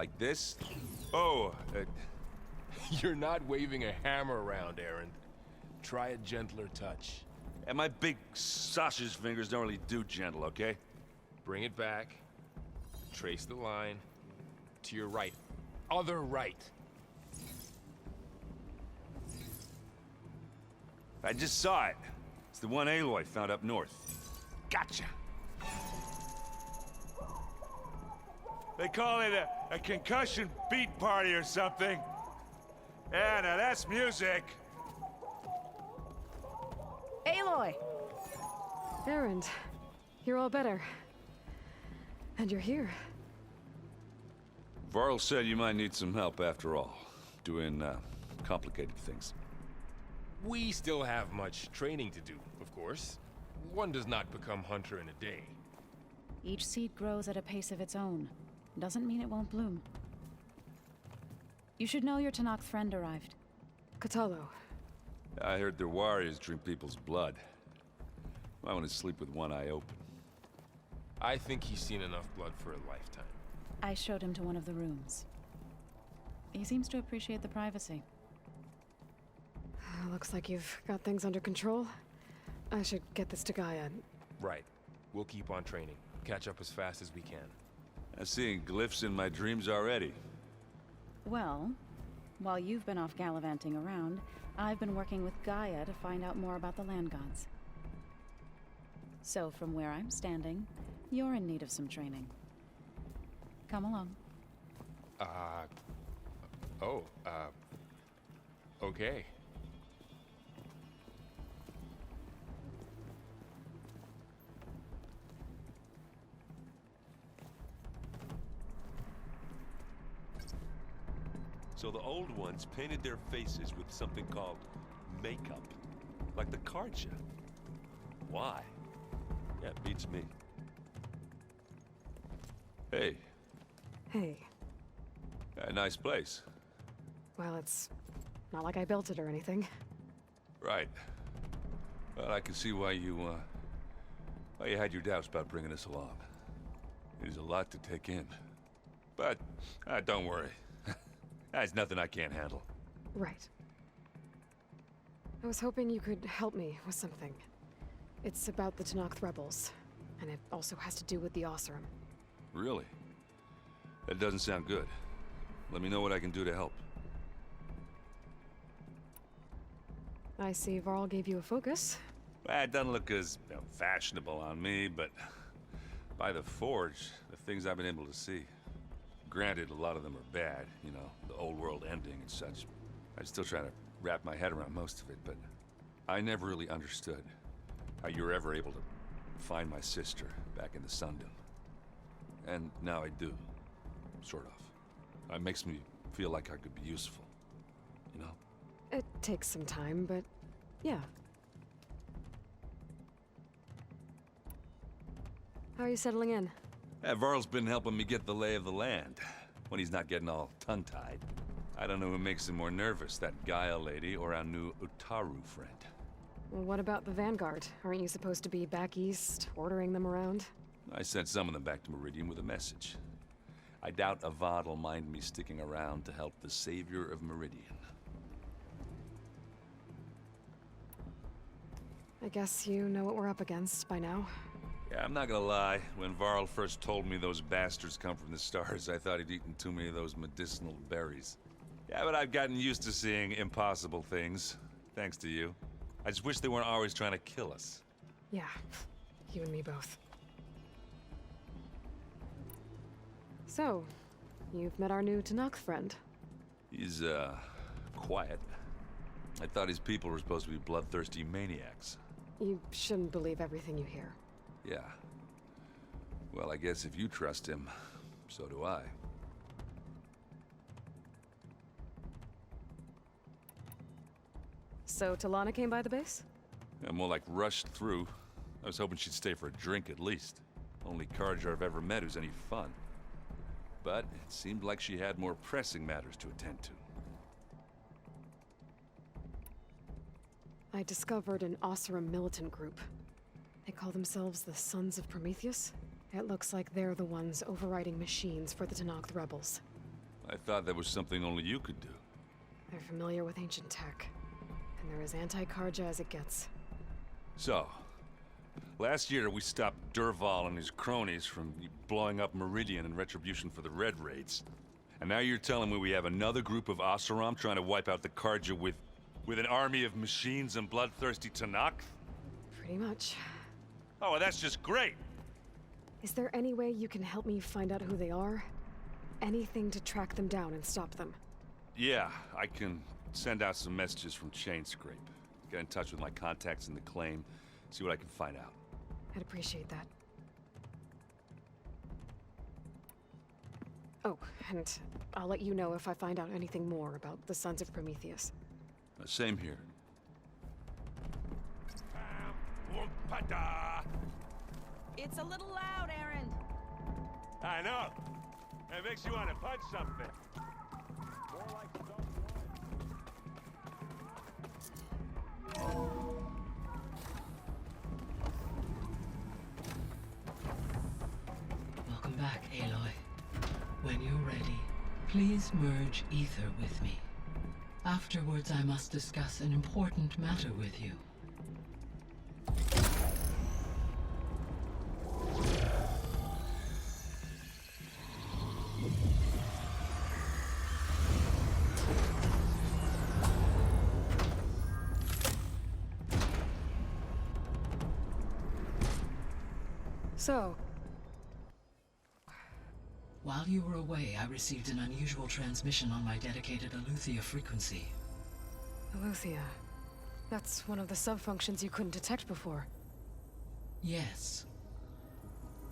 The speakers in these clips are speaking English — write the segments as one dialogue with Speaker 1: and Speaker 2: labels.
Speaker 1: Like this? Oh,
Speaker 2: You're not waving a hammer around, Aaron. Try a gentler touch.
Speaker 1: and my big sausage fingers don't really do gentle, okay?
Speaker 2: Bring it back. Trace the line. To your right. Other right.
Speaker 1: I just saw it. It's the one Aloy found up north. Gotcha. They call it a concussion beat party or something. Yeah, now that's music.
Speaker 3: Aloy!
Speaker 4: Erend, you're all better. And you're here.
Speaker 1: Varl said you might need some help after all. Doing, complicated things.
Speaker 2: We still have much training to do, of course. One does not become hunter in a day.
Speaker 3: Each seed grows at a pace of its own. Doesn't mean it won't bloom. You should know your Tenakth friend arrived.
Speaker 4: Kotallo.
Speaker 1: I heard their warriors drink people's blood. I want to sleep with one eye open.
Speaker 2: I think he's seen enough blood for a lifetime.
Speaker 3: I showed him to one of the rooms. He seems to appreciate the privacy.
Speaker 4: Looks like you've got things under control. I should get this to Gaia.
Speaker 2: Right. We'll keep on training. Catch up as fast as we can.
Speaker 1: I'm seeing glyphs in my dreams already.
Speaker 3: Well, while you've been off gallivanting around, I've been working with Gaia to find out more about the land gods. So from where I'm standing, you're in need of some training. Come along.
Speaker 2: Okay.
Speaker 5: So the old ones painted their faces with something called makeup. Like the Carja. Why? Yeah, beats me.
Speaker 1: Hey,
Speaker 4: Hey.
Speaker 1: a nice place.
Speaker 4: Well, it's not like I built it or anything.
Speaker 1: Right. Well, I can see why you had your doubts about bringing us along. It is a lot to take in. But, don't worry. That's nothing I can't handle.
Speaker 4: Right. I was hoping you could help me with something. It's about the Tenakth rebels, and it also has to do with the Oseram.
Speaker 1: Really? That doesn't sound good. Let me know what I can do to help.
Speaker 4: I see Varl gave you a focus.
Speaker 1: Well, it doesn't look as fashionable on me, but by the Forge, the things I've been able to see. Granted, a lot of them are bad, you know, the old world ending and such. I'm still trying to wrap my head around most of it, but I never really understood how you were ever able to find my sister back in the Sundom. And now I do, sort of. It makes me feel like I could be useful, you know?
Speaker 4: It takes some time, but yeah. How are you settling in?
Speaker 1: Varl's been helping me get the lay of the land, when he's not getting all tongue-tied. I don't know who makes him more nervous, that Gaia lady or our new Utaru friend.
Speaker 4: Well, what about the Vanguard? Aren't you supposed to be back east, ordering them around?
Speaker 1: I sent some of them back to Meridian with a message. I doubt Avad will mind me sticking around to help the savior of Meridian.
Speaker 4: I guess you know what we're up against by now.
Speaker 1: Yeah, I'm not gonna lie. When Varl first told me those bastards come from the stars, I thought he'd eaten too many of those medicinal berries. Yeah, but I've gotten used to seeing impossible things, thanks to you. I just wish they weren't always trying to kill us.
Speaker 4: Yeah, you and me both. So, you've met our new Tenakth friend.
Speaker 1: He's, quiet. I thought his people were supposed to be bloodthirsty maniacs.
Speaker 4: You shouldn't believe everything you hear.
Speaker 1: Yeah. Well, I guess if you trust him, so do I.
Speaker 4: So, Talana came by the base?
Speaker 1: Yeah, more like rushed through. I was hoping she'd stay for a drink at least. Only Carja I've ever met who's any fun. But it seemed like she had more pressing matters to attend to.
Speaker 4: I discovered an Oseram militant group. They call themselves the Sons of Prometheus. It looks like they're the ones overriding machines for the Tenakth rebels.
Speaker 1: I thought that was something only you could do.
Speaker 4: They're familiar with ancient tech, and they're as anti-Karja as it gets.
Speaker 1: So, last year we stopped Durval and his cronies from blowing up Meridian in retribution for the Red Raids. And now you're telling me we have another group of Oseram trying to wipe out the Karja with an army of machines and bloodthirsty Tenakth?
Speaker 4: Pretty much.
Speaker 1: Oh, well, that's just great!
Speaker 4: Is there any way you can help me find out who they are? Anything to track them down and stop them.
Speaker 1: Yeah, I can send out some messages from Chainscrape. Get in touch with my contacts in the claim, see what I can find out.
Speaker 4: I'd appreciate that. Oh, and I'll let you know if I find out anything more about the Sons of Prometheus.
Speaker 1: Same here.
Speaker 6: It's a little loud, Aaron.
Speaker 5: I know. It makes you want to punch something. More like
Speaker 7: Welcome back, Aloy. When you're ready, please merge Ether with me. Afterwards, I must discuss an important matter with you.
Speaker 4: So,
Speaker 7: While you were away, I received an unusual transmission on my dedicated Eleuthia frequency.
Speaker 4: Eleuthia. That's one of the sub-functions you couldn't detect before.
Speaker 7: Yes.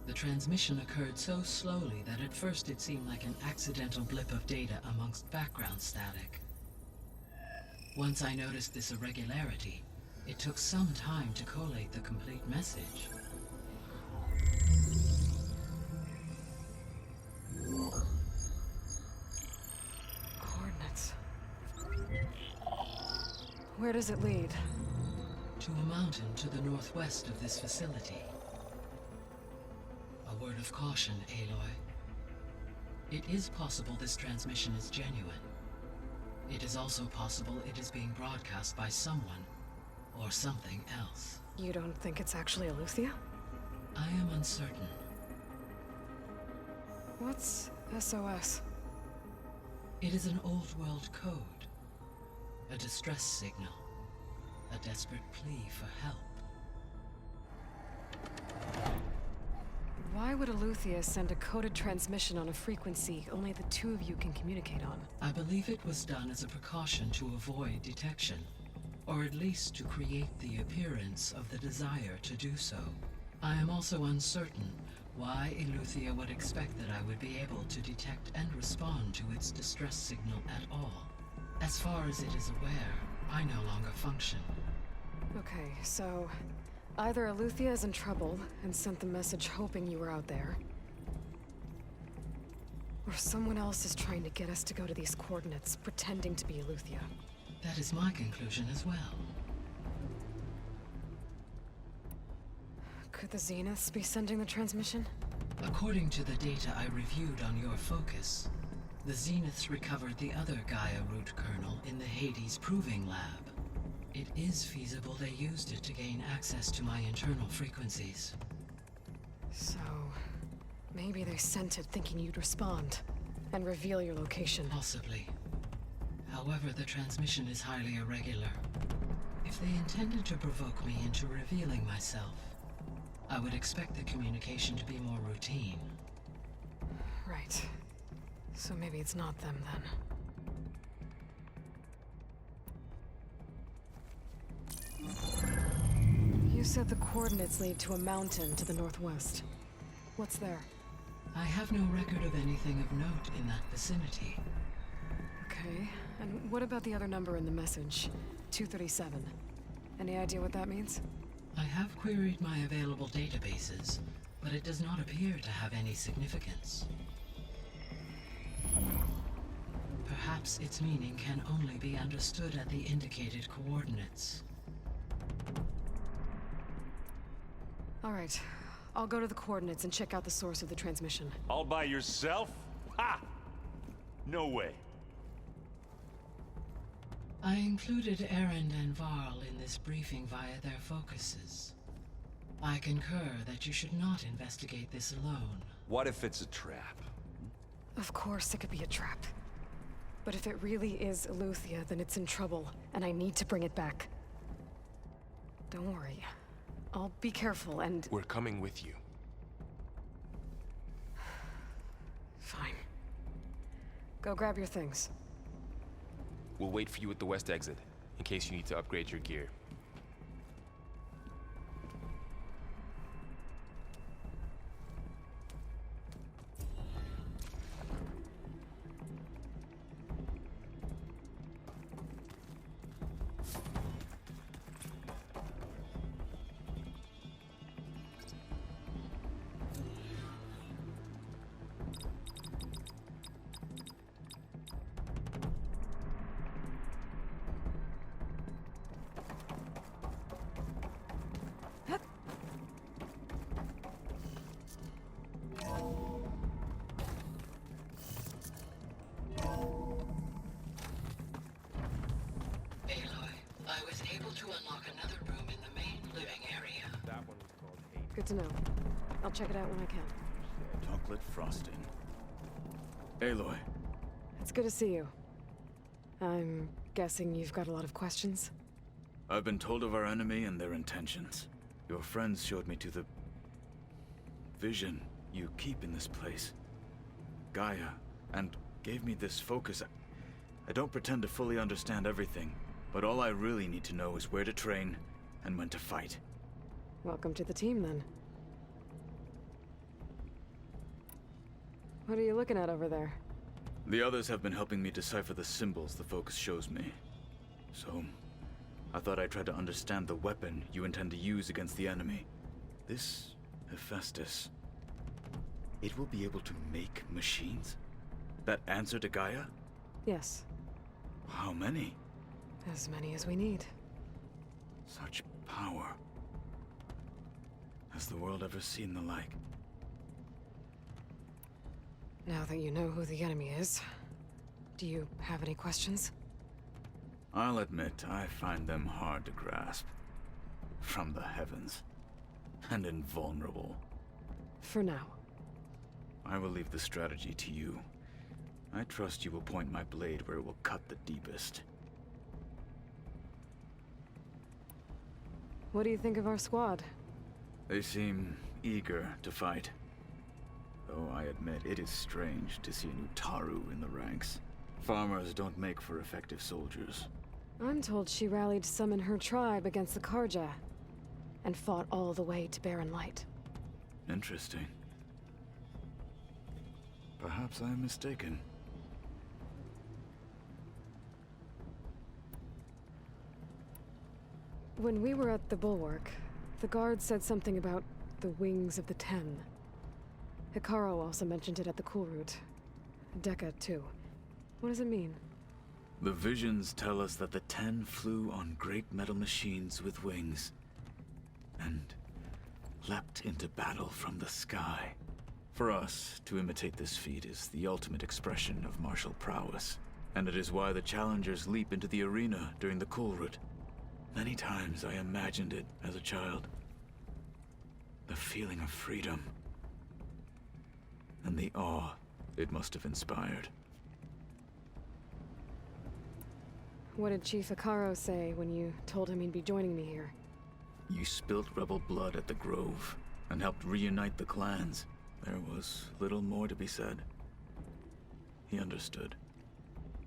Speaker 7: The transmission occurred so slowly that at first it seemed like an accidental blip of data amongst background static. Once I noticed this irregularity, it took some time to collate the complete message.
Speaker 4: Coordinates. Where does it lead?
Speaker 7: To a mountain to the northwest of this facility. A word of caution, Aloy. It is possible this transmission is genuine. It is also possible it is being broadcast by someone or something else.
Speaker 4: You don't think it's actually Eleuthia?
Speaker 7: I am uncertain.
Speaker 4: What's SOS?
Speaker 7: It is an old world code. A distress signal. A desperate plea for help.
Speaker 4: Why would Eleuthia send a coded transmission on a frequency only the two of you can communicate on?
Speaker 7: I believe it was done as a precaution to avoid detection, or at least to create the appearance of the desire to do so. I am also uncertain why Eleuthia would expect that I would be able to detect and respond to its distress signal at all. As far as it is aware, I no longer function.
Speaker 4: Okay, so either Eleuthia is in trouble and sent the message hoping you were out there, or someone else is trying to get us to go to these coordinates, pretending to be Eleuthia.
Speaker 7: That is my conclusion as well.
Speaker 4: Could the Zeniths be sending the transmission?
Speaker 7: According to the data I reviewed on your focus, the Zeniths recovered the other Gaia root kernel in the Hades Proving Lab. It is feasible they used it to gain access to my internal frequencies.
Speaker 4: So, maybe they sent it thinking you'd respond and reveal your location.
Speaker 7: Possibly. However, the transmission is highly irregular. If they intended to provoke me into revealing myself, I would expect the communication to be more routine.
Speaker 4: Right. So maybe it's not them then. You said the coordinates lead to a mountain to the northwest. What's there?
Speaker 7: I have no record of anything of note in that vicinity.
Speaker 4: Okay. And what about the other number in the message? 237. Any idea what that means?
Speaker 7: I have queried my available databases, but it does not appear to have any significance. Perhaps its meaning can only be understood at the indicated coordinates.
Speaker 4: All right. I'll go to the coordinates and check out the source of the transmission.
Speaker 5: All by yourself? Ha! No way.
Speaker 7: I included Erend and Varl in this briefing via their focuses. I concur that you should not investigate this alone.
Speaker 1: What if it's a trap?
Speaker 4: Of course it could be a trap. But if it really is Eleuthia, then it's in trouble, and I need to bring it back. Don't worry. I'll be careful and...
Speaker 2: We're coming with you.
Speaker 4: Fine. Go grab your things.
Speaker 2: We'll wait for you at the west exit, in case you need to upgrade your gear.
Speaker 7: Aloy, I was able to unlock another room in the main living area.
Speaker 2: That one was called Hades.
Speaker 4: Good to know. I'll check it out when I can.
Speaker 8: Chocolate frosting. Aloy,
Speaker 4: It's good to see you. I'm guessing you've got a lot of questions?
Speaker 8: I've been told of our enemy and their intentions. Your friends showed me to the vision you keep in this place, Gaia, and gave me this focus. I don't pretend to fully understand everything, but all I really need to know is where to train and when to fight.
Speaker 4: Welcome to the team, then. What are you looking at over there?
Speaker 8: The others have been helping me decipher the symbols the focus shows me. So, I thought I'd try to understand the weapon you intend to use against the enemy. This Hephaestus, it will be able to make machines? That answer to Gaia?
Speaker 4: Yes,
Speaker 8: How many?
Speaker 4: as many as we need.
Speaker 8: Such power. Has the world ever seen the like?
Speaker 4: Now that you know who the enemy is, do you have any questions?
Speaker 8: I'll admit, I find them hard to grasp. From the heavens. And invulnerable.
Speaker 4: For now.
Speaker 8: I will leave the strategy to you. I trust you will point my blade where it will cut the deepest.
Speaker 4: What do you think of our squad?
Speaker 8: They seem eager to fight. Though I admit it is strange to see a new Taru in the ranks. Farmers don't make for effective soldiers.
Speaker 4: I'm told she rallied some in her tribe against the Karja, and fought all the way to Barren Light.
Speaker 8: Interesting. Perhaps I am mistaken.
Speaker 4: When we were at the Bulwark, the guard said something about the Wings of the Ten. Hikaru also mentioned it at the Cool Route. Dekka, too. What does it mean?
Speaker 8: The visions tell us that the Ten flew on great metal machines with wings, and leapt into battle from the sky. For us, to imitate this feat is the ultimate expression of martial prowess, and it is why the challengers leap into the arena during the Cool Route. Many times I imagined it as a child. The feeling of freedom, and the awe it must have inspired.
Speaker 4: What did Chief Hikaru say when you told him he'd be joining me here?
Speaker 8: You spilt rebel blood at the Grove, and helped reunite the clans. There was little more to be said. He understood.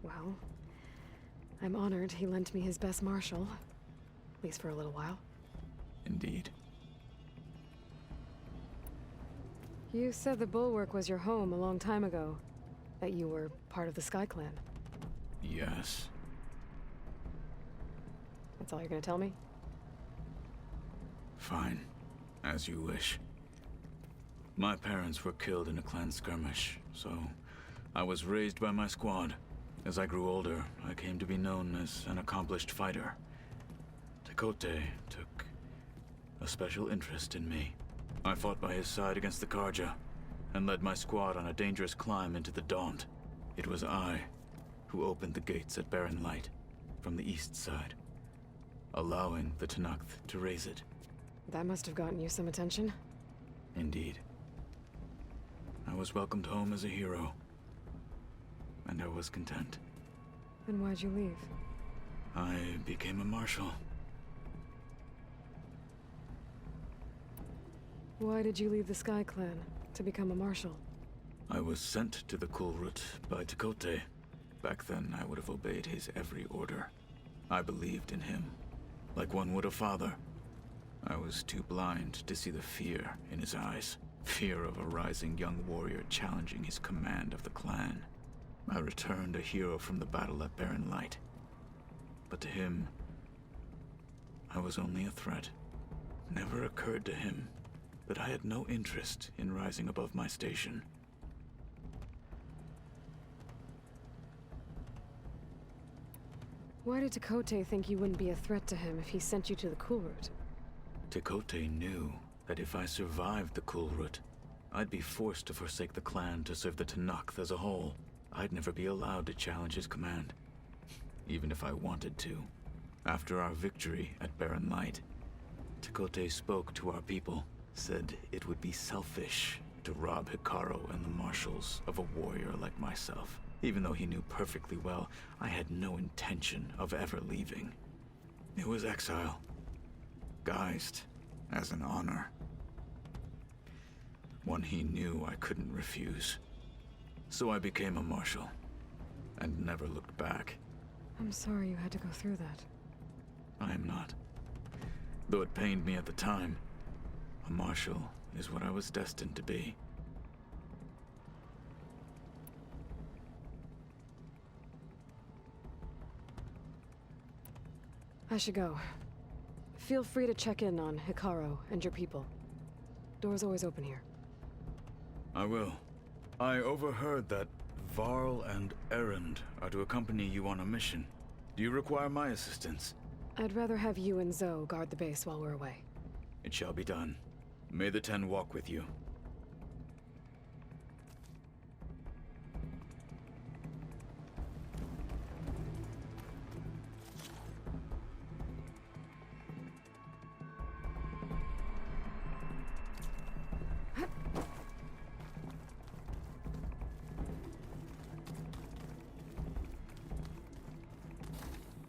Speaker 4: Well, I'm honored he lent me his best martial. At least for a little while.
Speaker 8: Indeed.
Speaker 4: You said the Bulwark was your home a long time ago. That you were part of the Sky Clan.
Speaker 8: Yes.
Speaker 4: That's all you're gonna tell me?
Speaker 8: Fine. As you wish. My parents were killed in a clan skirmish, so I was raised by my squad. As I grew older, I came to be known as an accomplished fighter. Tekote took a special interest in me. I fought by his side against the Karja, and led my squad on a dangerous climb into the Daunt. It was I who opened the gates at Barren Light from the east side, allowing the Tenakth to raise it.
Speaker 4: That must have gotten you some attention.
Speaker 8: Indeed. I was welcomed home as a hero, and I was content.
Speaker 4: Then why'd you leave?
Speaker 8: I became a marshal.
Speaker 4: Why did you leave the Sky Clan to become a marshal?
Speaker 8: I was sent to the Kulrut by Tekotteh. Back then, I would have obeyed his every order. I believed in him, like one would a father. I was too blind to see the fear in his eyes. Fear of a rising young warrior challenging his command of the clan. I returned a hero from the battle at Barren Light. But to him, I was only a threat. Never occurred to him that I had no interest in rising above my station.
Speaker 4: Why did Tekotteh think you wouldn't be a threat to him if he sent you to the Kulrut?
Speaker 8: Tekotteh knew that if I survived the Kulrut, I'd be forced to forsake the clan to serve the Tenakth as a whole. I'd never be allowed to challenge his command, even if I wanted to. After our victory at Barren Light, Tekotteh spoke to our people, said it would be selfish to rob Hekarro and the marshals of a warrior like myself, even though he knew perfectly well I had no intention of ever leaving. It was exile, guised as an honor. One he knew I couldn't refuse. So I became a marshal, and never looked back.
Speaker 4: I'm sorry you had to go through that.
Speaker 8: I am not. Though it pained me at the time, a marshal is what I was destined to be.
Speaker 4: I should go. Feel free to check in on Hekarro and your people. Door's always open here.
Speaker 8: I will. I overheard that Varl and Erend are to accompany you on a mission. Do you require my assistance?
Speaker 4: I'd rather have you and Zoe guard the base while we're away.
Speaker 8: It shall be done. May the Ten walk with you.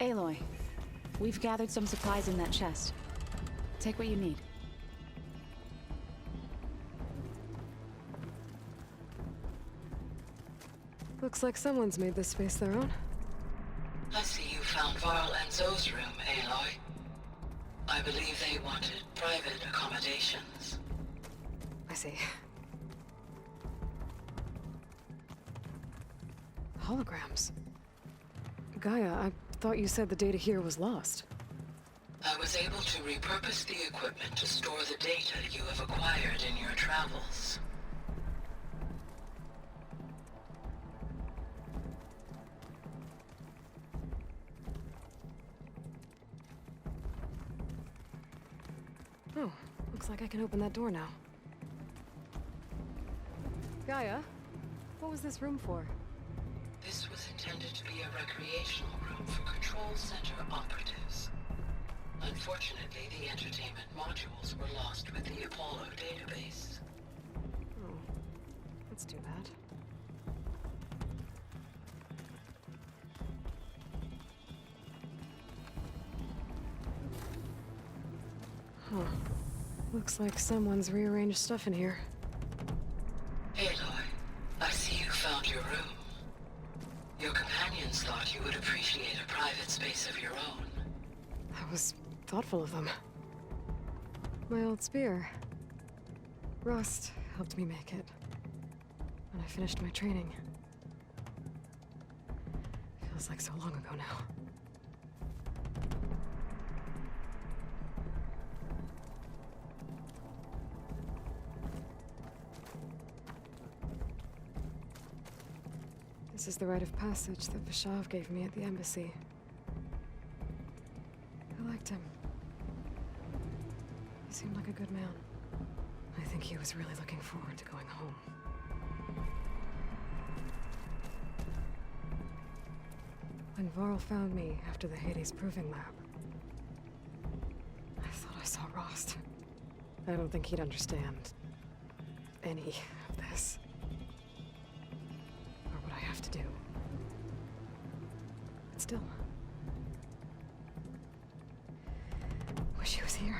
Speaker 3: Aloy, we've gathered some supplies in that chest. Take what you need.
Speaker 4: Looks like someone's made this space their own.
Speaker 7: I see you found Varl and Zoe's room, Aloy. I believe they wanted private accommodations.
Speaker 4: I see. Holograms. Gaia, I thought you said the data here was lost.
Speaker 7: I was able to repurpose the equipment to store the data you have acquired in your travels.
Speaker 4: Oh, looks like I can open that door now. Gaia, what was this room for?
Speaker 7: This was intended to be a recreational room for Control Center operatives. Unfortunately, the entertainment modules were lost with the Apollo database.
Speaker 4: Oh, that's too bad. Huh. Looks like someone's rearranged stuff in here.
Speaker 7: Aloy, I see you found your room. Your companions thought you would appreciate a private space of your own.
Speaker 4: That was thoughtful of them. My old spear. Rust helped me make it. When I finished my training. Feels like so long ago now. This is the rite of passage that Vishav gave me at the embassy. I liked him. He seemed like a good man. I think he was really looking forward to going home. When Varl found me after the Hades Proving Lab, I thought I saw Rost. I don't think he'd understand any of this. Or what I have to do. But still. Wish he was here.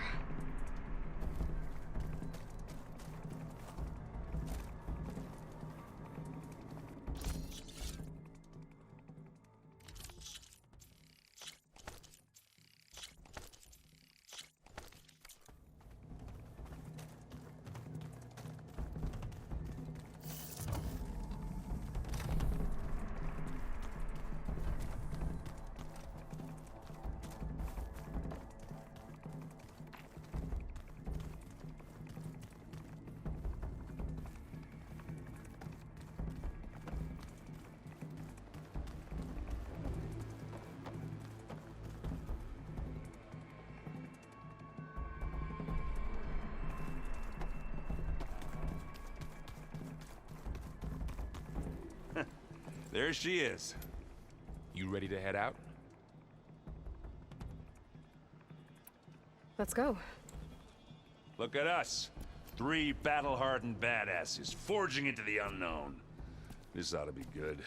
Speaker 1: There she is.
Speaker 2: You ready to head out?
Speaker 4: Let's go.
Speaker 1: Look at us. 3 battle-hardened badasses forging into the unknown. This ought to be good.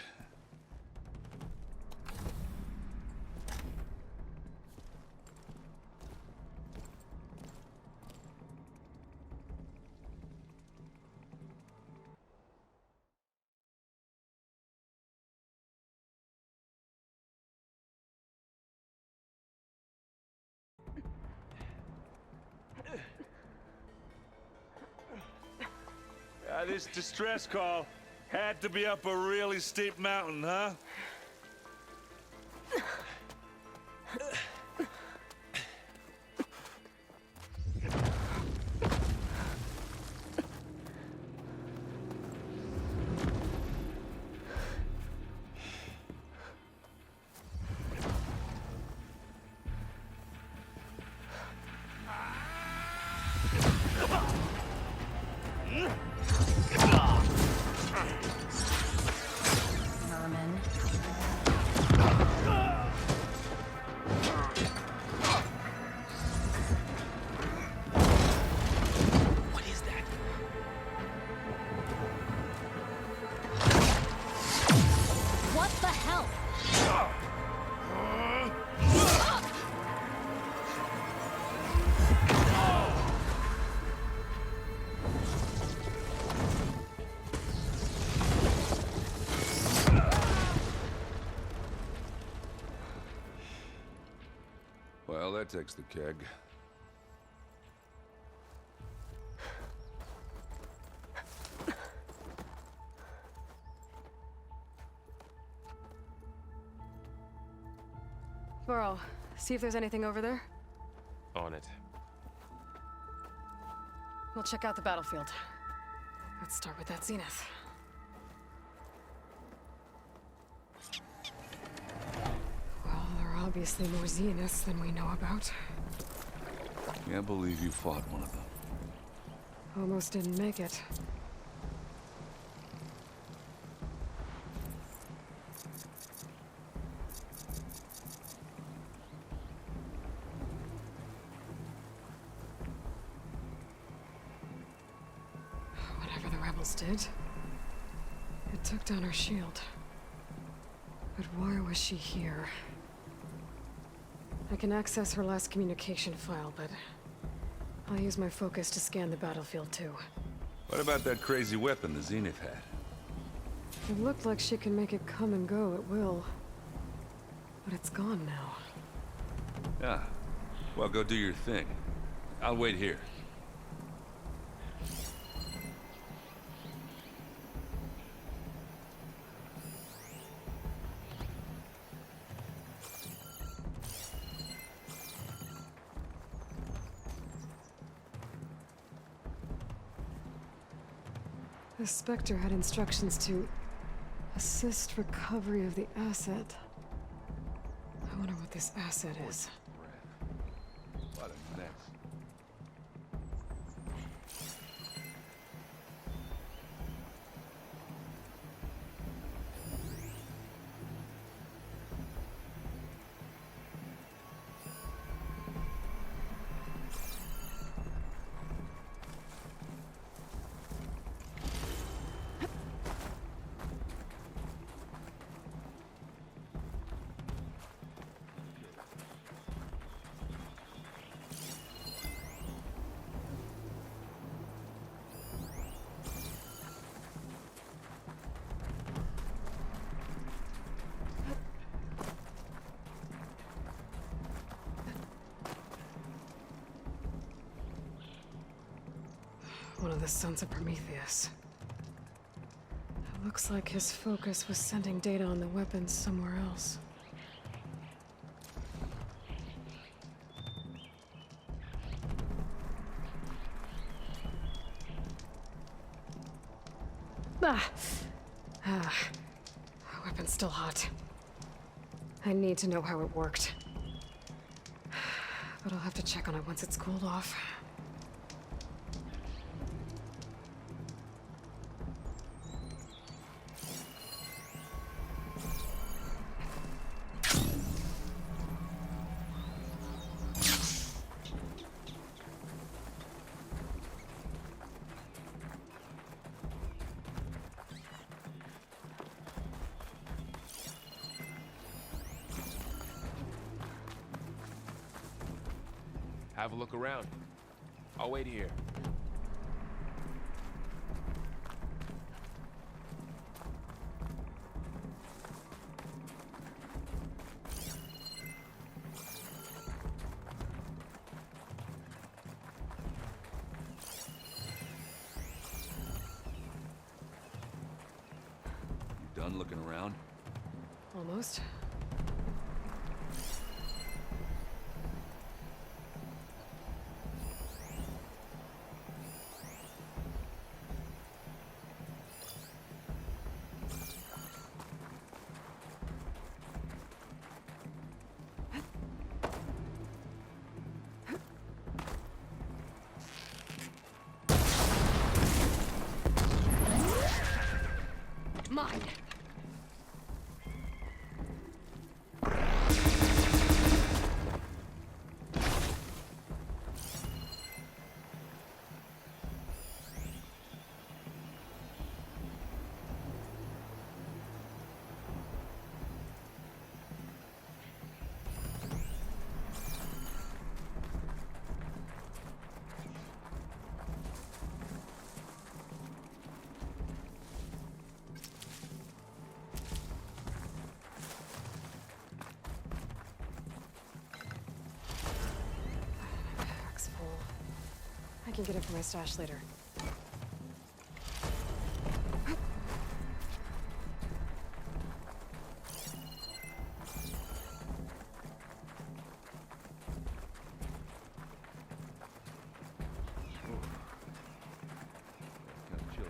Speaker 1: This distress call had to be up a really steep mountain, huh? Well, that takes the keg.
Speaker 4: Varl, see if there's anything over there.
Speaker 2: On it.
Speaker 4: We'll check out the battlefield. Let's start with that Zenith. Well, there are obviously more Zeniths than we know about.
Speaker 1: Can't believe you fought one of them.
Speaker 4: Almost didn't make it. Whatever the rebels did, it took down her shield. But why was she here? I can access her last communication file, but I'll use my focus to scan the battlefield too.
Speaker 1: What about that crazy weapon the Zenith had?
Speaker 4: It looked like she can make it come and go at will. But it's gone now.
Speaker 1: Yeah. Well, go do your thing. I'll wait here.
Speaker 4: The Spectre had instructions to assist recovery of the asset. I wonder what this asset is.
Speaker 1: What a mess.
Speaker 4: one of the sons of Prometheus. It looks like his focus was sending data on the weapons somewhere else. Weapon's still hot. I need to know how it worked. But I'll have to check on it once it's cooled off.
Speaker 2: Have a look around. I'll wait here.
Speaker 1: You done looking around?
Speaker 4: Almost. Mine! Pack's full. I can get it from my stash later.
Speaker 1: Kind of chilly.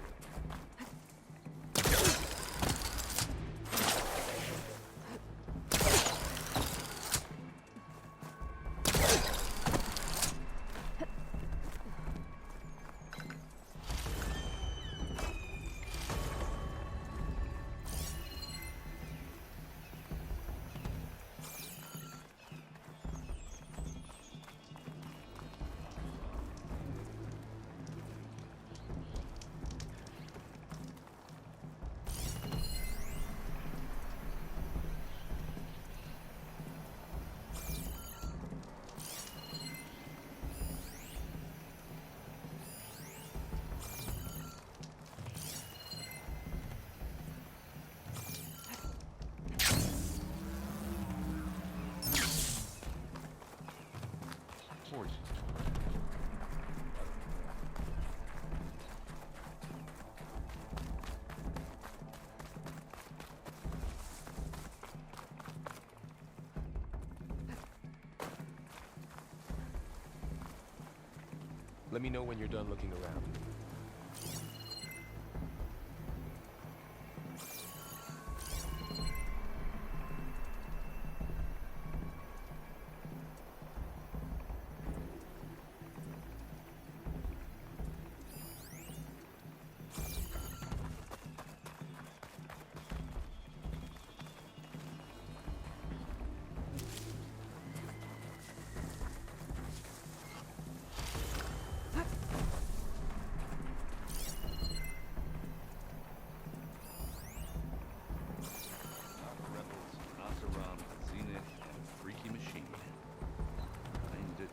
Speaker 1: Forge.
Speaker 2: Let me know when you're done looking around.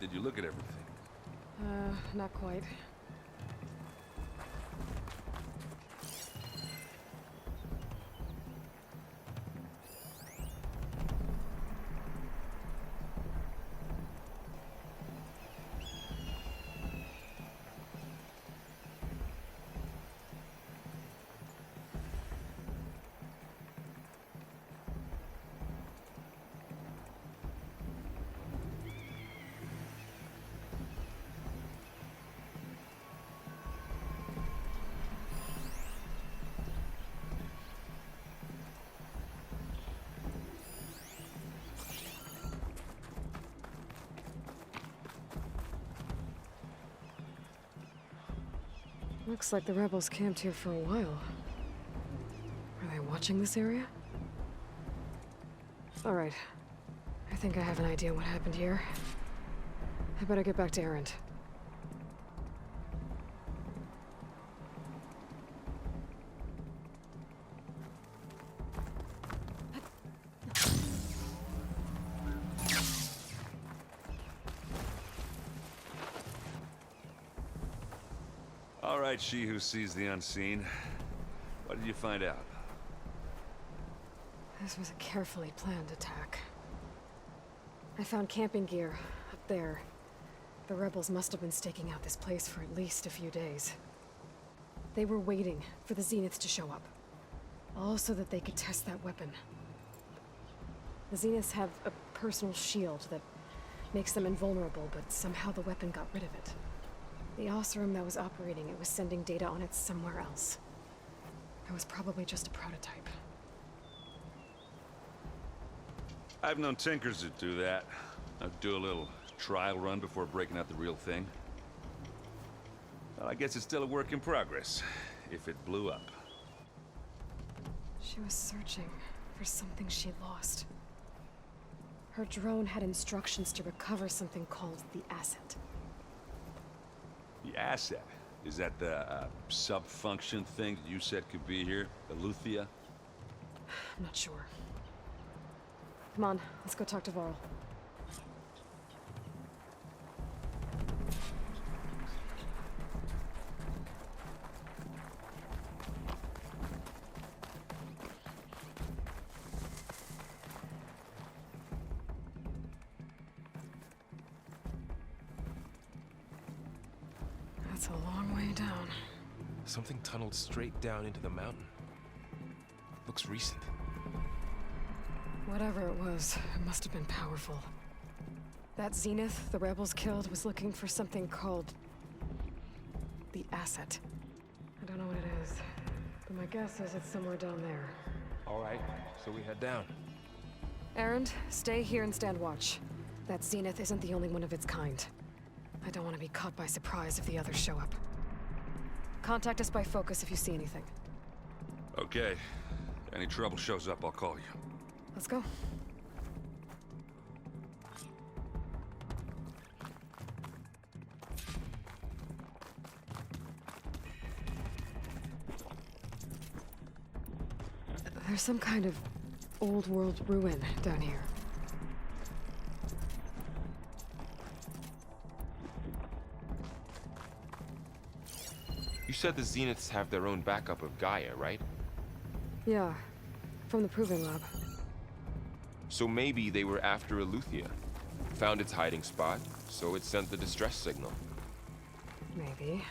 Speaker 1: Did you look at everything?
Speaker 4: Not quite. Looks like the rebels camped here for a while. Are they watching this area? Alright. I think I have an idea what happened here. I better get back to Erend.
Speaker 1: All right, she who sees the unseen. What did you find out?
Speaker 4: This was a carefully planned attack. I found camping gear up there. The rebels must have been staking out this place for at least a few days. They were waiting for the Zeniths to show up. All so that they could test that weapon. The Zeniths have a personal shield that makes them invulnerable, but somehow the weapon got rid of it. The Oseram that was operating it was sending data on it somewhere else. It was probably just a prototype.
Speaker 1: I've known tinkers that do that. I'd do a little trial run before breaking out the real thing. Well, I guess it's still a work in progress, if it blew up.
Speaker 4: She was searching for something she lost. Her drone had instructions to recover something called the Asset.
Speaker 1: The asset? Is that the sub-function thing that you said could be here? Eleuthia?
Speaker 4: I'm not sure. Come on, let's go talk to Varl. That's a long way down.
Speaker 2: Something tunneled straight down into the mountain. Looks recent.
Speaker 4: Whatever it was, it must have been powerful. That Zenith the rebels killed was looking for something called the Asset. I don't know what it is, but my guess is it's somewhere down there.
Speaker 2: All right, so we head down.
Speaker 4: Erend, stay here and stand watch. That Zenith isn't the only one of its kind. I don't want to be caught by surprise if the others show up. Contact us by focus if you see anything.
Speaker 1: Okay. Any trouble shows up, I'll call you.
Speaker 4: Let's go. There's some kind of old world ruin down here.
Speaker 2: You said the Zeniths have their own backup of Gaia, right?
Speaker 4: Yeah, from the Proving Lab.
Speaker 2: So maybe they were after Eleuthia. Found its hiding spot, so it sent the distress signal.
Speaker 4: Maybe.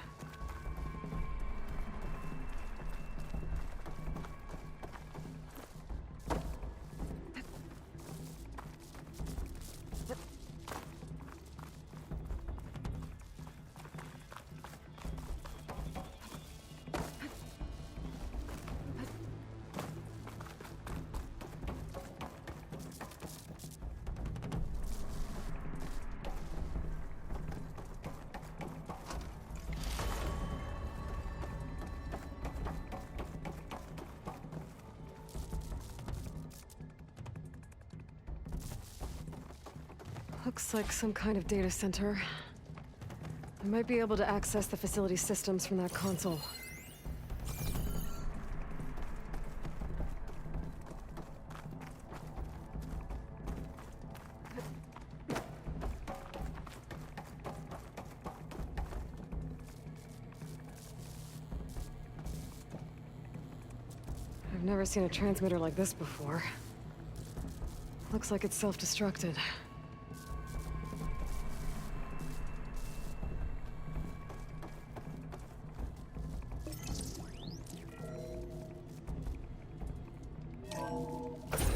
Speaker 4: Looks like some kind of data center. I might be able to access the facility systems from that console. I've never seen a transmitter like this before. Looks like it's self-destructed.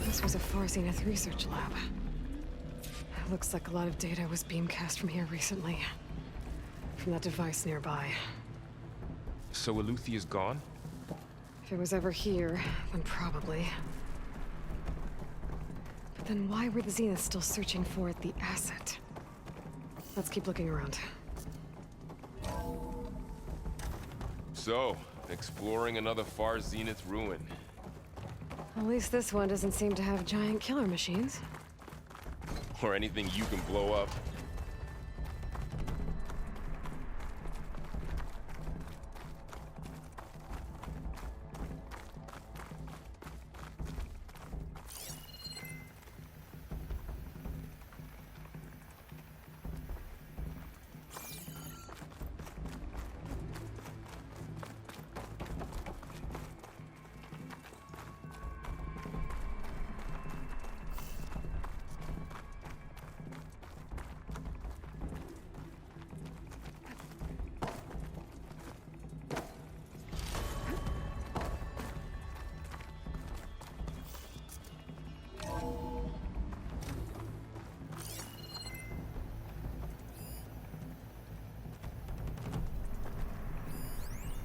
Speaker 4: This was a Far Zenith research lab. Looks like a lot of data was beamcast from here recently. From that device nearby.
Speaker 2: So Eleuthia's gone?
Speaker 4: If it was ever here, then probably. But then why were the Zeniths still searching for the Asset? Let's keep looking around.
Speaker 2: So, exploring another Far Zenith ruin.
Speaker 4: At least this one doesn't seem to have giant killer machines.
Speaker 2: Or anything you can blow up.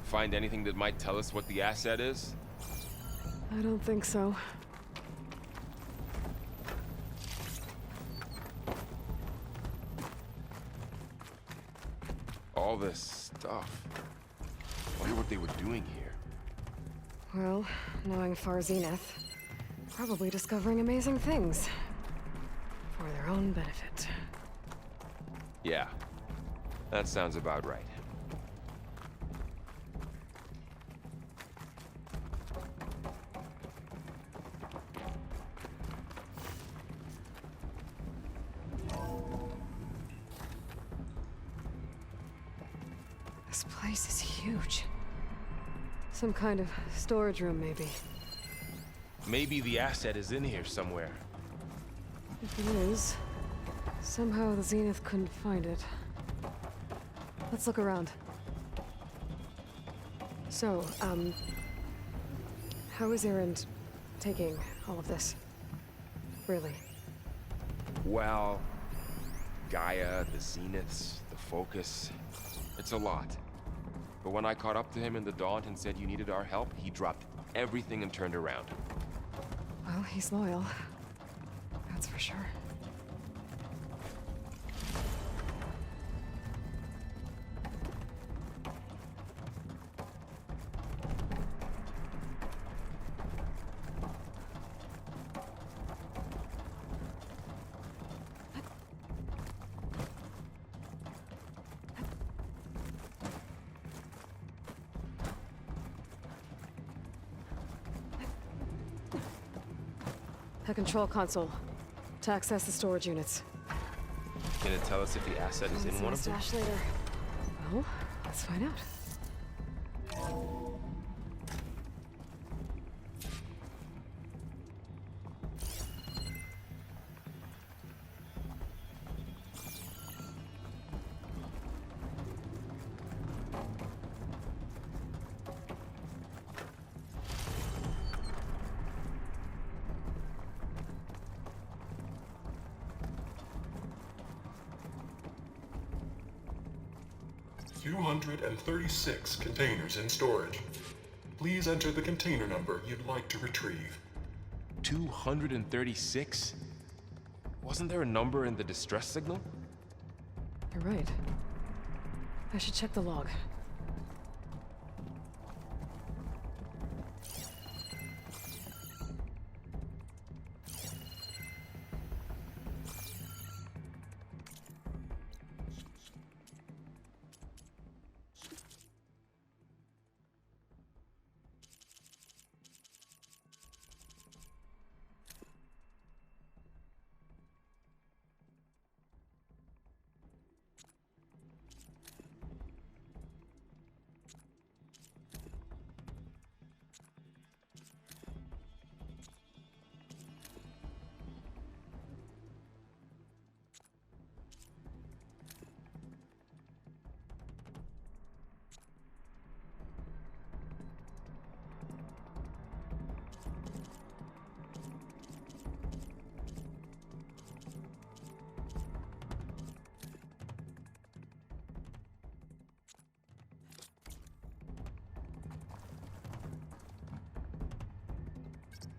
Speaker 2: Find anything that might tell us what the asset is?
Speaker 4: I don't think so.
Speaker 2: All this stuff. Wonder what they were doing here.
Speaker 4: Well, knowing Far Zenith, probably discovering amazing things. For their own benefit.
Speaker 2: Yeah, that sounds about right.
Speaker 4: This place is huge. Some kind of storage room, maybe.
Speaker 2: Maybe the asset is in here somewhere.
Speaker 4: If it is, somehow the Zenith couldn't find it. Let's look around. So, how is Erend taking all of this? Really?
Speaker 2: Well, Gaia, the Zeniths, the Focus. It's a lot. But when I caught up to him in the Daunt and said you needed our help, he dropped everything and turned around.
Speaker 4: Well, he's loyal. That's for sure. A control console to access the storage units.
Speaker 2: Can it tell us if the asset is in one of them?
Speaker 4: Stash later. Well, let's find out.
Speaker 9: 236 containers in storage. Please enter the container number you'd like to retrieve.
Speaker 2: 236? Wasn't there a number in the distress signal?
Speaker 4: You're right. I should check the log.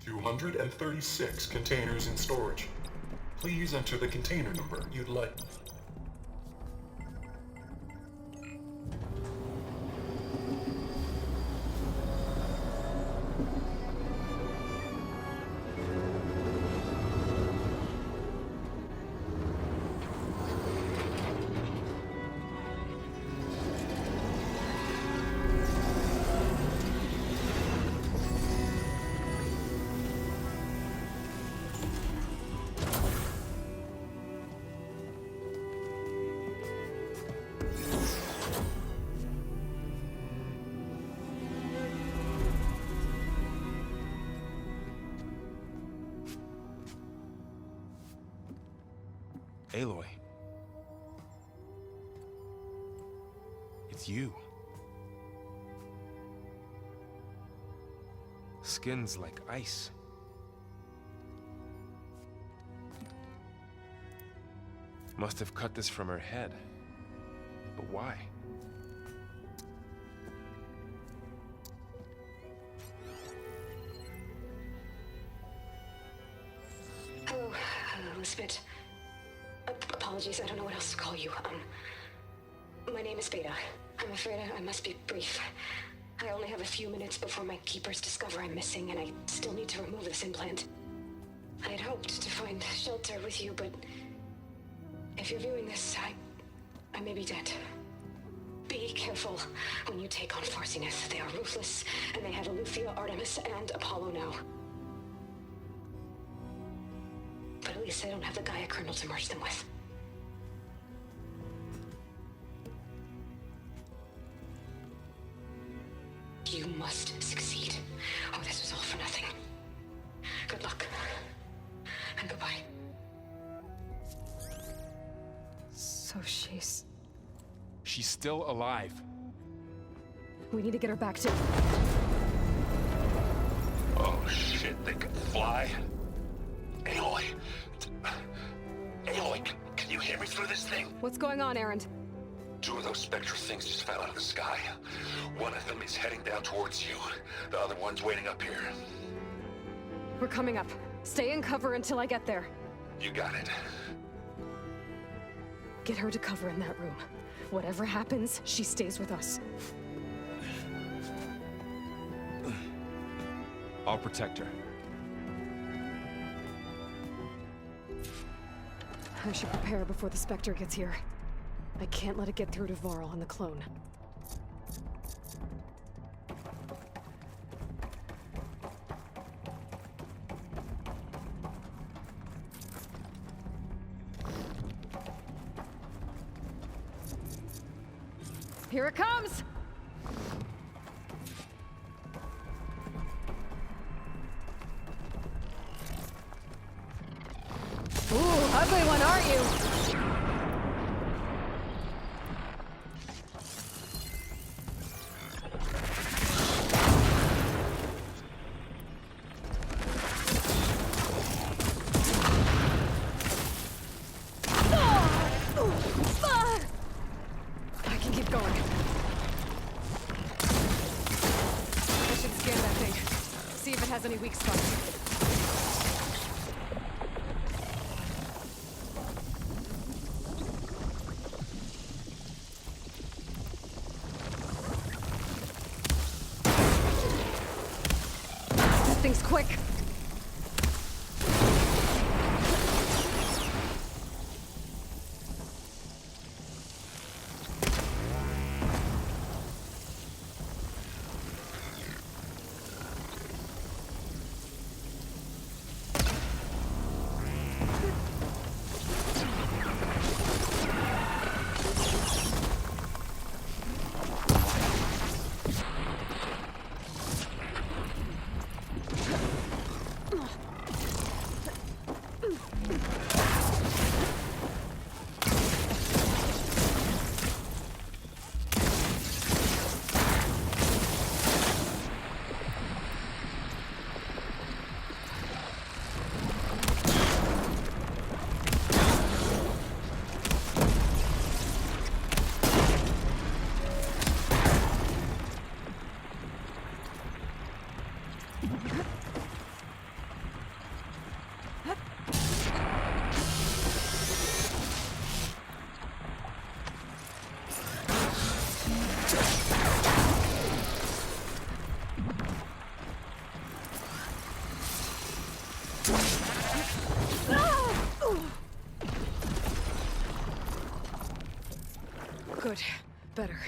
Speaker 9: $236 containers in storage. Please enter the container number you'd like.
Speaker 2: Aloy. It's you. Skin's like ice. Must have cut this from her head. But why?
Speaker 4: Hello, Elizabeth. Apologies, I don't know what else to call you. My name is Beta. I'm afraid I must be brief. I only have a few minutes before my keepers discover I'm missing, and I still need to remove this implant. I had hoped to find shelter with you, but if you're viewing this, I may be dead. Be careful when you take on Far Zenith. They are ruthless, and they have Eleuthia, Artemis, and Apollo now. But at least they don't have the Gaia kernel to merge them with. You must succeed, or this was all for nothing. Good luck, and goodbye. So she's
Speaker 2: still alive.
Speaker 4: We need to get her back to...
Speaker 1: Oh shit, they can fly? Aloy! Aloy, can you hear me through this thing?
Speaker 4: What's going on, Erend?
Speaker 1: 2 of those spectral things just fell out of the sky. One of them is heading down towards you. The other one's waiting up here.
Speaker 4: We're coming up. Stay in cover until I get there.
Speaker 1: You got it.
Speaker 4: Get her to cover in that room. Whatever happens, she stays with us.
Speaker 2: I'll protect her.
Speaker 4: I should prepare before the Spectre gets here. I can't let it get through to Varl and the clone. Here it comes! Ooh, ugly one, aren't you? I can keep going. I should scan that thing. See if it has any weak spots. That thing's quick. Good. Better.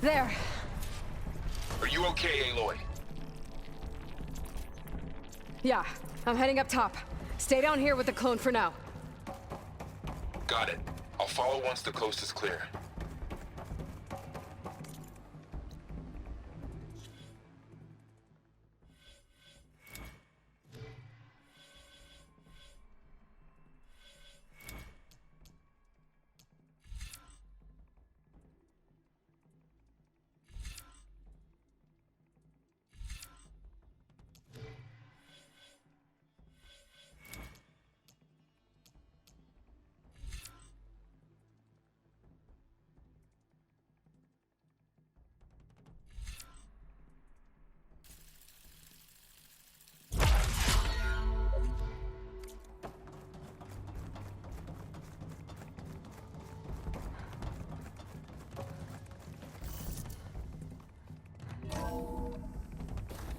Speaker 4: There.
Speaker 2: Are you okay, Aloy?
Speaker 4: Yeah, I'm heading up top. Stay down here with the clone for now.
Speaker 2: Got it. I'll follow once the coast is clear.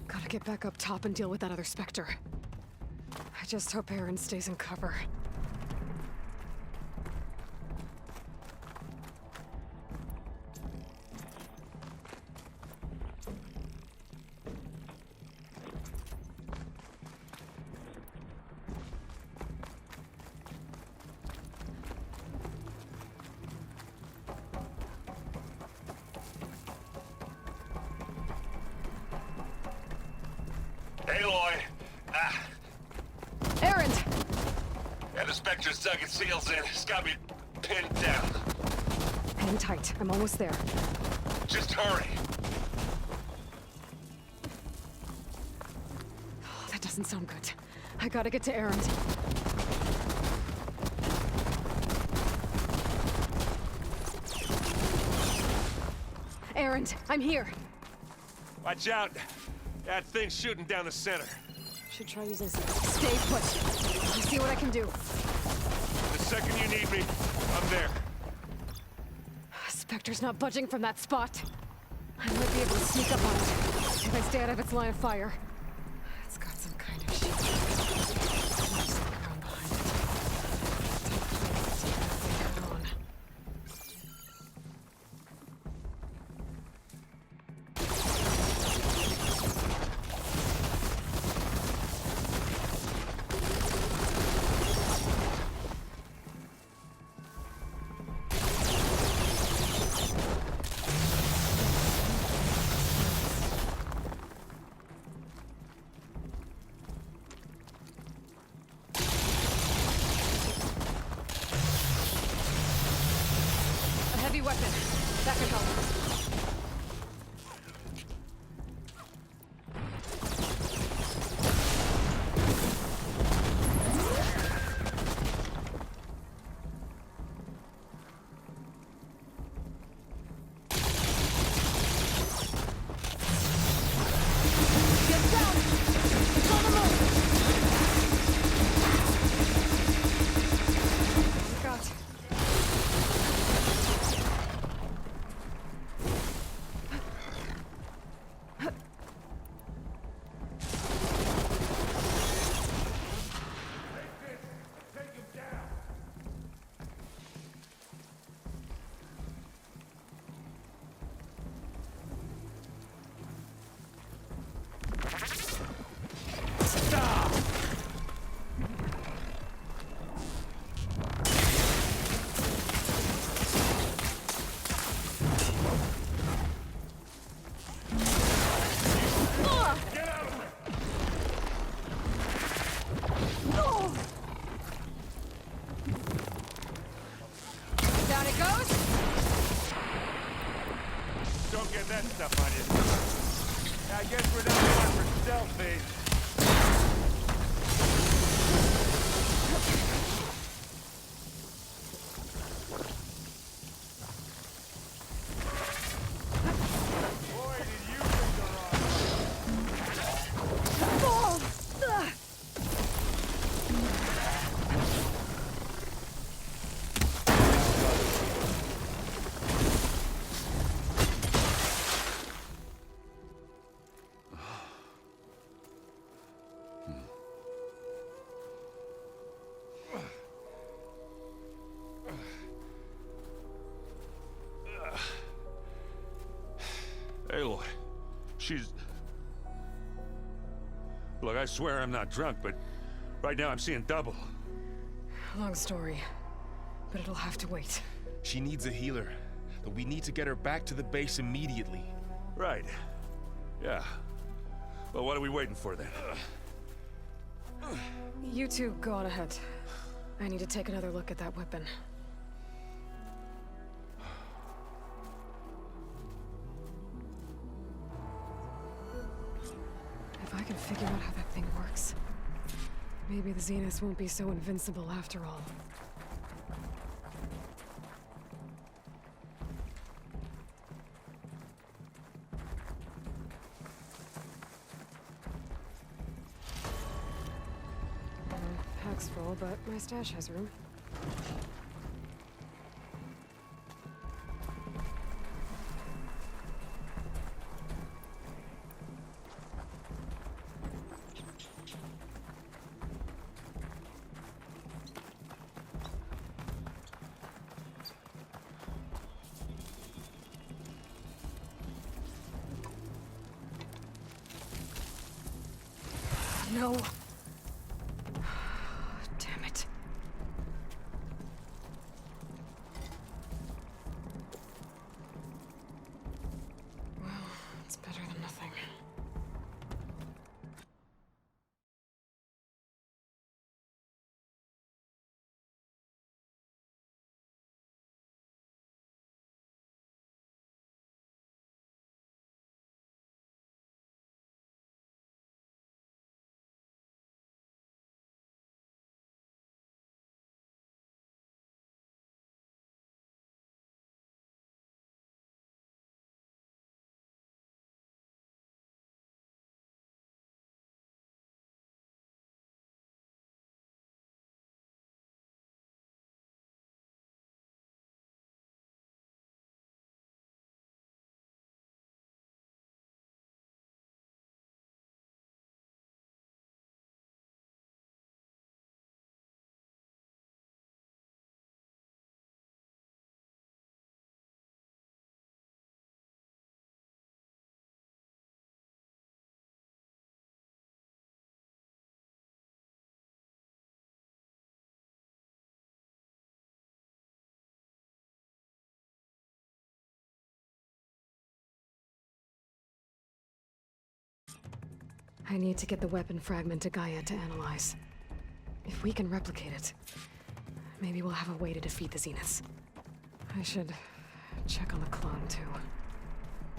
Speaker 4: Gotta get back up top and deal with that other Spectre. I just hope Aaron stays in cover.
Speaker 5: Aloy!
Speaker 4: Aaron!
Speaker 5: Yeah, the Spectre's dug its heels in. It's got me pinned down.
Speaker 4: Hang tight. I'm almost there.
Speaker 5: Just hurry.
Speaker 4: Oh, that doesn't sound good. I gotta get to Aaron. Aaron, I'm here.
Speaker 5: Watch out. That thing's shooting down the center.
Speaker 4: Should try using some. Stay put. I'll see what I can do.
Speaker 5: The second you need me, I'm there.
Speaker 4: Spectre's not budging from that spot. I might be able to sneak up on it if I stay out of its line of fire. It's got some kind of shield. I'll sneak around behind it. Take on. Heavy weapon. That could help. Get down! It's on the move! Got.
Speaker 1: She's... Look, I swear I'm not drunk, but right now I'm seeing double.
Speaker 4: Long story, but it'll have to wait.
Speaker 2: She needs a healer, but we need to get her back to the base immediately.
Speaker 1: Right. Yeah. Well, what are we waiting for then?
Speaker 4: You two go on ahead. I need to take another look at that weapon. If I can figure out how that thing works, maybe the Zeniths won't be so invincible after all. Pack's full, but my stash has room. No. Damn it. Well, it's better than nothing. I need to get the weapon fragment to Gaia to analyze. If we can replicate it, maybe we'll have a way to defeat the Zeniths. I should check on the clone, too.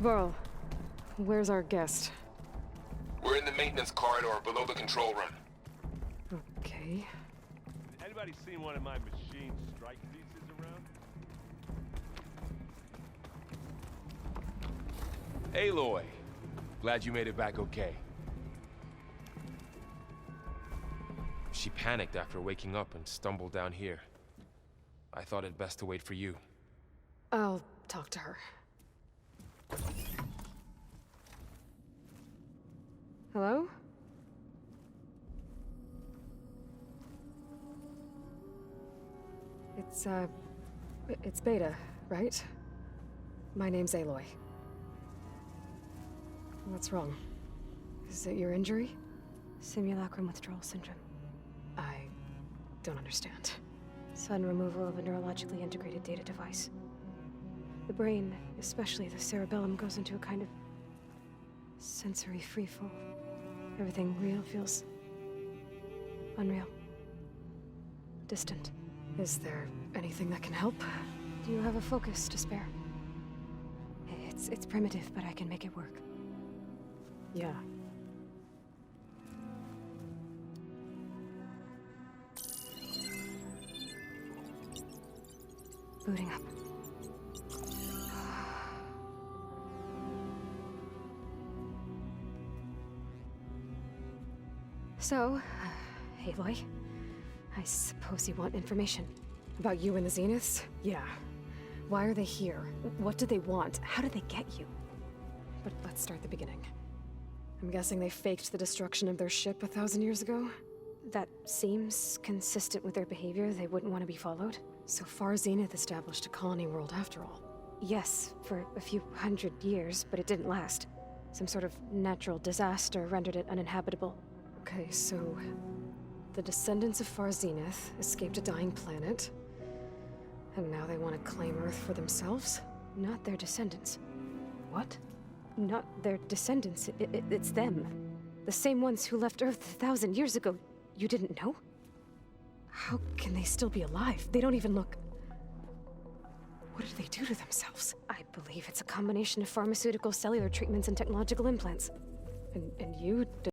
Speaker 4: Varl, where's our guest?
Speaker 2: We're in the maintenance corridor below the control room.
Speaker 4: Okay.
Speaker 5: Anybody seen one of my machine strike pieces around?
Speaker 2: Aloy, glad you made it back okay. She panicked after waking up and stumbled down here. I thought it best to wait for you.
Speaker 4: I'll talk to her. Hello? It's Beta, right? My name's Aloy. What's wrong? Is it your injury?
Speaker 10: Simulacrum withdrawal syndrome.
Speaker 4: I don't understand.
Speaker 10: Sudden removal of a neurologically integrated data device. The brain, especially the cerebellum, goes into a kind of sensory freefall. Everything real feels unreal. Distant.
Speaker 4: Is there anything that can help?
Speaker 10: Do you have a focus to spare? It's primitive, but I can make it work.
Speaker 4: Yeah.
Speaker 10: Booting up. So, Aloy, I suppose you want information.
Speaker 4: About you and the Zeniths? Yeah. Why are they here? What do they want? How did they get you? But let's start the beginning. I'm guessing they faked the destruction of their ship 1,000 years ago?
Speaker 10: That seems consistent with their behavior. They wouldn't want to be followed.
Speaker 4: So far, Zenith established a colony world after all.
Speaker 10: Yes, for a few hundred years, but it didn't last. Some sort of natural disaster rendered it uninhabitable.
Speaker 4: Okay, so the descendants of Far Zenith escaped a dying planet, and now they want to claim Earth for themselves?
Speaker 10: Not their descendants.
Speaker 4: What?
Speaker 10: Not their descendants. It's them. The same ones who left Earth 1,000 years ago. You didn't know?
Speaker 4: How can they still be alive? They don't even look... What did they do to themselves?
Speaker 10: I believe it's a combination of pharmaceutical, cellular treatments, and technological implants.
Speaker 4: And you